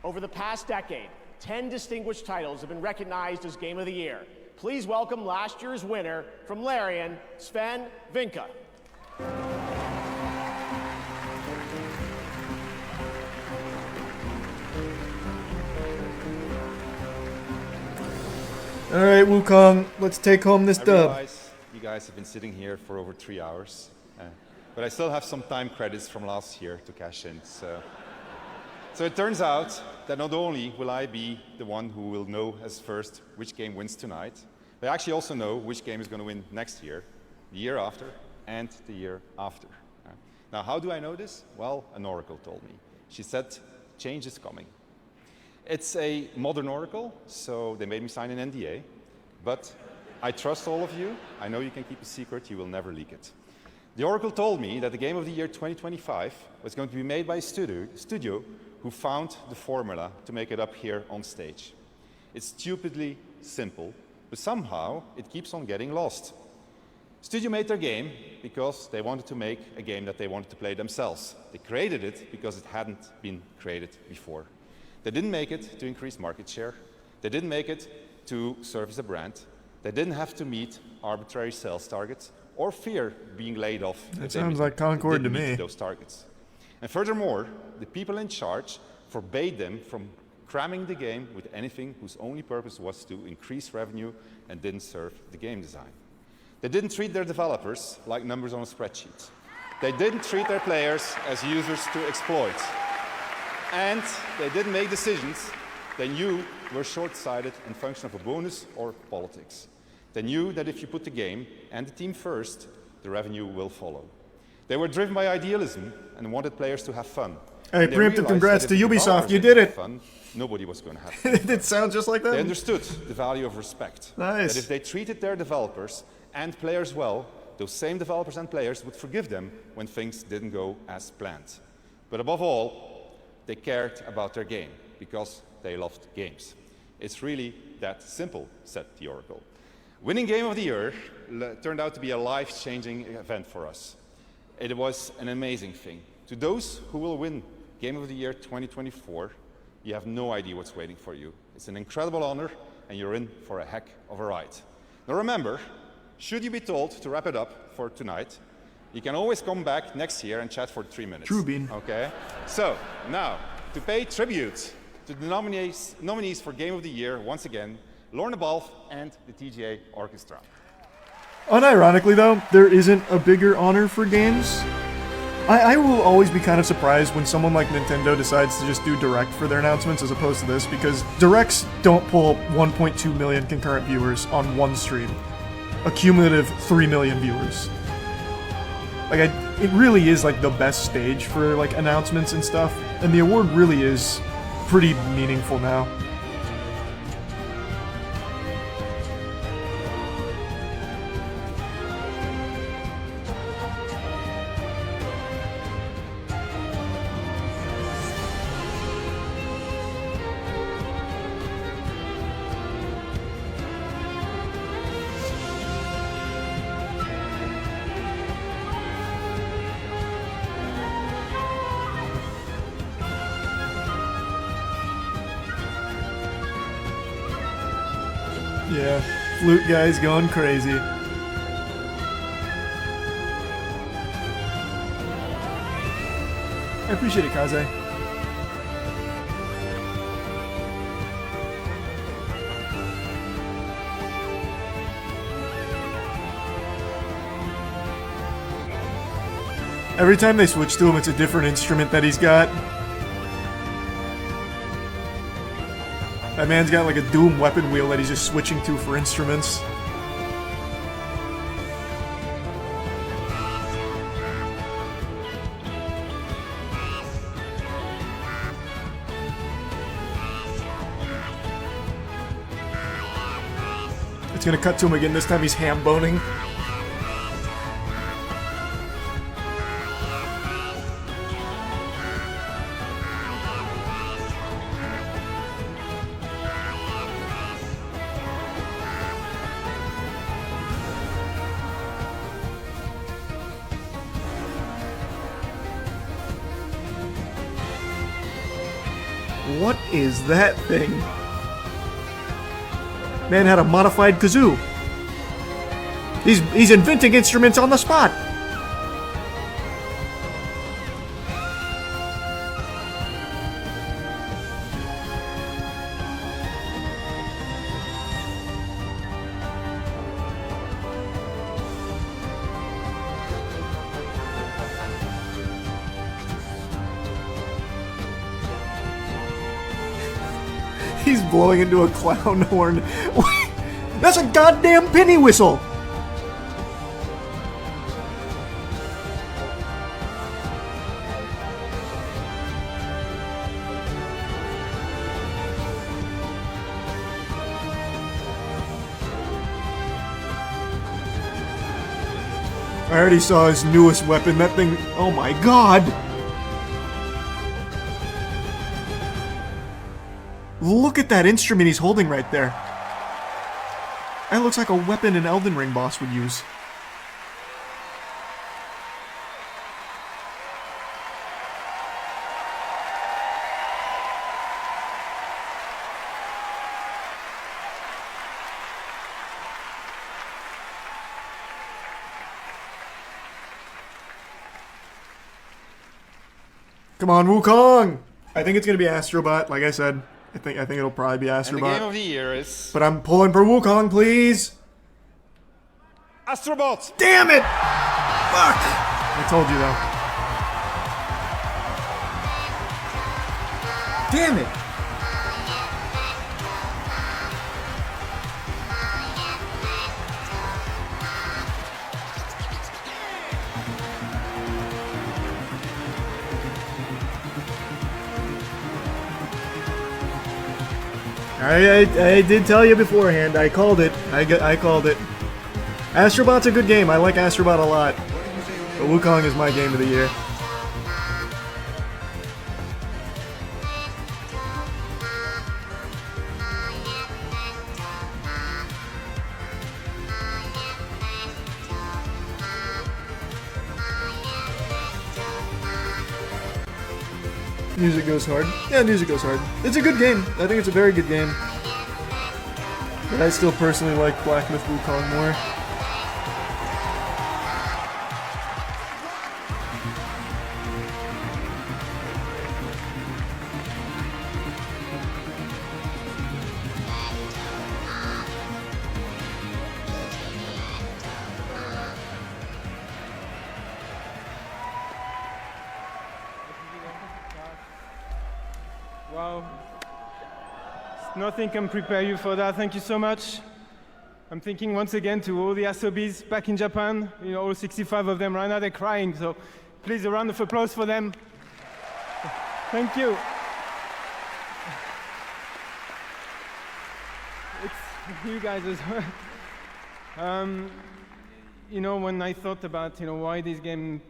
Over the past decade, 10 distinguished titles have been recognized as Game of the Year. Please welcome last year's winner from Larian, Sven Vinka. All right, Wukong, let's take home this dub. I realize you guys have been sitting here for over 3 hours, but I still have some time credits from last year to cash in. So it turns out that not only will I be the one who will know as first which game wins tonight, but I actually also know which game is going to win next year, the year after, and the year after. Now, how do I know this? Well, an oracle told me. She said, change is coming. It's a modern oracle, so they made me sign an NDA, but I trust all of you. I know you can keep a secret, you will never leak it. The oracle told me that the Game of the Year 2025 was going to be made by a studio who found the formula to make it up here on stage. It's stupidly simple, but somehow it keeps on getting lost. Studio made their game because they wanted to make a game that they wanted to play themselves. They created it because it hadn't been created before. They didn't make it to increase market share. They didn't make it to serve as a brand. They didn't have to meet arbitrary sales targets or fear being laid off. That sounds like Concord to me. Those targets. And furthermore, the people in charge forbade them from cramming the game with anything whose only purpose was to increase revenue and didn't serve the game design. They didn't treat their developers like numbers on a spreadsheet. They didn't treat their players as users to exploit. And they didn't make decisions they knew were short-sighted and function of a bonus or politics. They knew that if you put the game and the team first, the revenue will follow. They were driven by idealism and wanted players to have fun. Hey, preemptive congrats to Ubisoft, you did it! Fun, nobody was going to have fun. It sounds just like that. They understood the value of respect. Nice. That if they treated their developers and players well, those same developers and players would forgive them when things didn't go as planned. But above all, they cared about their game because they loved games. It's really that simple, said the Oracle. Winning Game of the Year turned out to be a life-changing event for us. It was an amazing thing. To those who will win Game of the Year 2024, you have no idea what's waiting for you. It's an incredible honor, and you're in for a heck of a ride. Now remember, should you be told to wrap it up for tonight, you can always come back next year and chat for 3 minutes. True, Bean. Okay? So, now, to pay tribute to the nominees for Game of the Year, once again, Lorna Balfe and the TGA Orchestra. Unironically, though, there isn't a bigger honor for games. I will always be kind of surprised when someone like Nintendo decides to just do Direct for their announcements as opposed to this, because Directs don't pull 1.2 million concurrent viewers on one stream. A cumulative 3 million viewers. Like, it really is like the best stage for like announcements and stuff, and the award really is pretty meaningful now. Yeah, flute guy's going crazy. I appreciate it, Kaze. Every time they switch to him, it's a different instrument that he's got. That man's got like a Doom weapon wheel that he's just switching to for instruments. It's gonna cut to him again, this time he's ham-boning. What is that thing? Man had a modified kazoo. He's inventing instruments on the spot. He's blowing into a clown horn. That's a goddamn penny whistle! I already saw his newest weapon. That thing. Oh my god! Look at that instrument he's holding right there. That looks like a weapon an Elden Ring boss would use. Come on, Wukong! I think it's gonna be Astrobot, like I said. I think it'll probably be Astrobot. And the game of the year is... But I'm pulling for Wukong, please! Astrobot! Damn it! Fuck! I told you, though. Damn it! I did tell you beforehand. I called it. I called it. Astrobot's a good game. I like Astrobot a lot. But Wukong is my game of the year. Music goes hard. Yeah, music goes hard. It's a good game. I think it's a very good game. But I still personally like Black Myth Wukong more. Wow. Nothing can prepare you for that. Thank you so much. I'm thinking once again to all the Asobis back in Japan. You know, all 65 of them right now, they're crying. So please, a round of applause for them. Thank you. It's you guys as well. You know, when I thought about, why this game,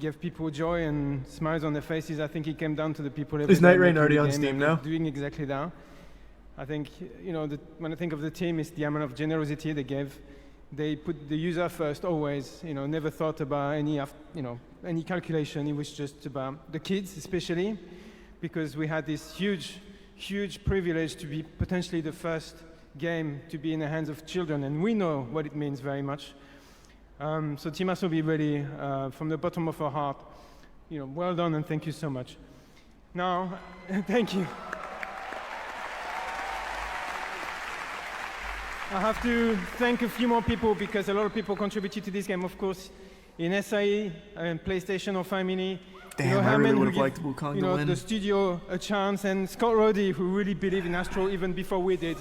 give people joy and smiles on their faces, I think it came down to the people. Is Night Rain already on Steam now? Doing exactly that. I think, when I think of the team, it's the amount of generosity they gave. They put the user first always, never thought about any calculation. It was just about the kids, especially, because we had this huge, huge privilege to be potentially the first game to be in the hands of children, and we know what it means very much. So Team Asobi, really, from the bottom of our heart, well done and thank you so much. Now, thank you. I have to thank a few more people because a lot of people contributed to this game, of course, in SIE and PlayStation or Family. Damn, I really would have liked Wukong to win. The studio a chance, and Scott Roddy, who really believed in Astro even before we did.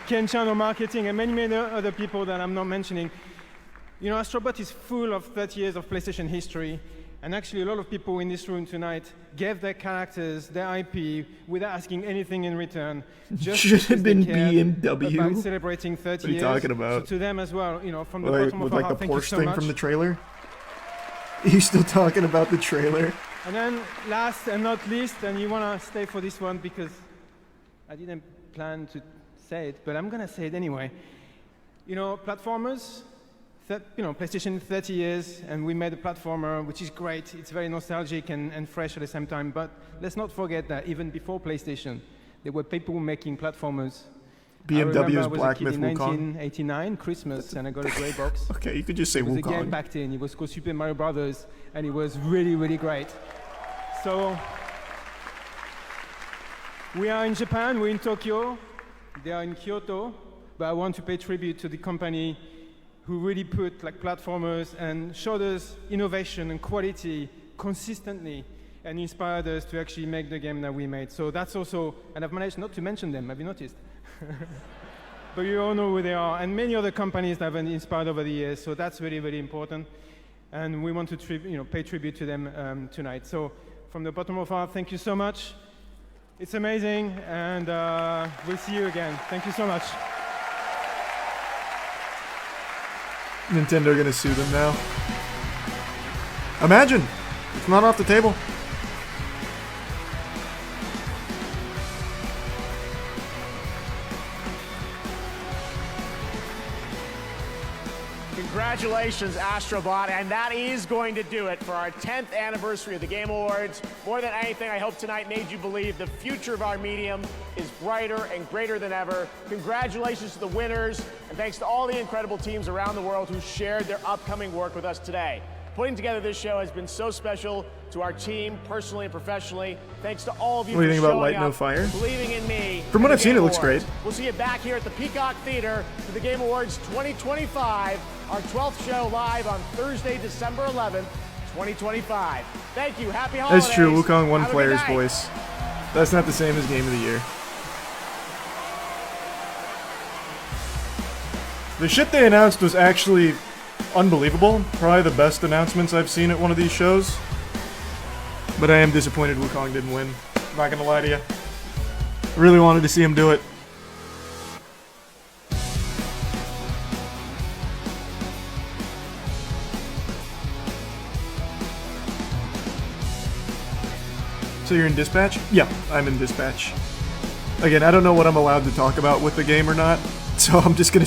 Ken Chan on marketing, and many other people that I'm not mentioning. Astrobot is full of 30 years of PlayStation history, and actually a lot of people in this room tonight gave their characters, their IP, without asking anything in return. Just should have been BMW. About celebrating 30 years. What are you talking about? So to them as well, from the bottom of our heart, thank you so much. With the Porsche thing from the trailer? Are you still talking about the trailer? And then last and not least, and you want to stay for this one because I didn't plan to say it, but I'm going to say it anyway. Platformers, PlayStation 30 years, and we made a platformer, which is great. It's very nostalgic and fresh at the same time. But let's not forget that even before PlayStation, there were people making platformers. BMW's Black Myth in Wukong. 1989, Christmas, and I got a grey box. Okay, you could just say It was a game Wukong. back then. It was called Super Mario Brothers, and it was really, really great. So we are in Japan, we're in Tokyo, they are in Kyoto, but I want to pay tribute to the company who really put like platformers and showed us innovation and quality consistently and inspired us to actually make the game that we made. So that's also, and I've managed not to mention them, have you noticed? But you all know who they are, and many other companies that have been inspired over the years, so that's really, really important. And we want to pay tribute to them tonight. So from the bottom of our heart, thank you so much. It's amazing, and we'll see you again. Thank you so much. Nintendo gonna sue them now. Imagine! It's not off the table. Congratulations, Astrobot, and that is going to do it for our 10th anniversary of the Game Awards. More than anything, I hope tonight made you believe the future of our medium is brighter and greater than ever. Congratulations to the winners, and thanks to all the incredible teams around the world who shared their upcoming work with us today. Putting together this show has been so special to our team, personally and professionally. Thanks to all of you What do you for think about showing Light No up, Fire? believing in me. From what and I've the seen, Game it looks Awards. great. We'll see you back here at the Peacock Theater for the Game Awards 2025, our 12th show live on Thursday, December 11th, 2025. Thank you. Happy holidays. That's true, Wukong one Have a good player's night. voice. That's not the same as Game of the Year. The shit they announced was actually unbelievable. Probably the best announcements I've seen at one of these shows. But I am disappointed Wukong didn't win. I'm not gonna lie to you. I really wanted to see him do it. So you're in Dispatch? Yeah, I'm in Dispatch. Again, I don't know what I'm allowed to talk about with the game or not, so I'm just gonna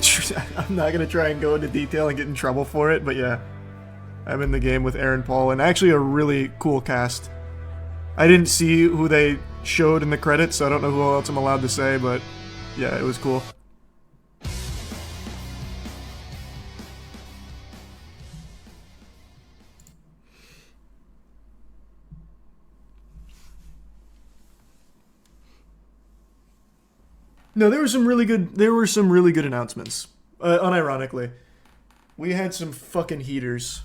I'm not gonna try and go into detail and get in trouble for it, but yeah. I'm in the game with Aaron Paul, and actually a really cool cast. I didn't see who they showed in the credits, so I don't know who else I'm allowed to say, but yeah, it was cool. No, there were some really good announcements. Unironically. We had some fucking heaters.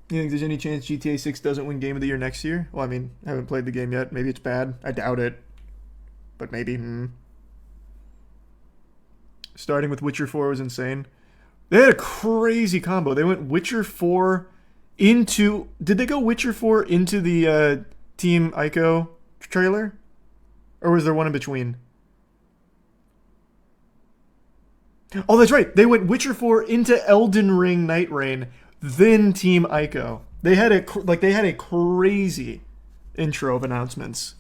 You think there's any chance GTA 6 doesn't win Game of the Year next year? Well, I mean, I haven't played the game yet. Maybe it's bad. I doubt it. But maybe, Starting with Witcher 4 was insane. They had a crazy combo. They went Witcher 4 into... Did they go Witcher 4 into the Team Ico trailer? Or was there one in between? Oh, that's right. They went Witcher 4 into Elden Ring Night Rain, then Team Ico. They had a crazy intro of announcements.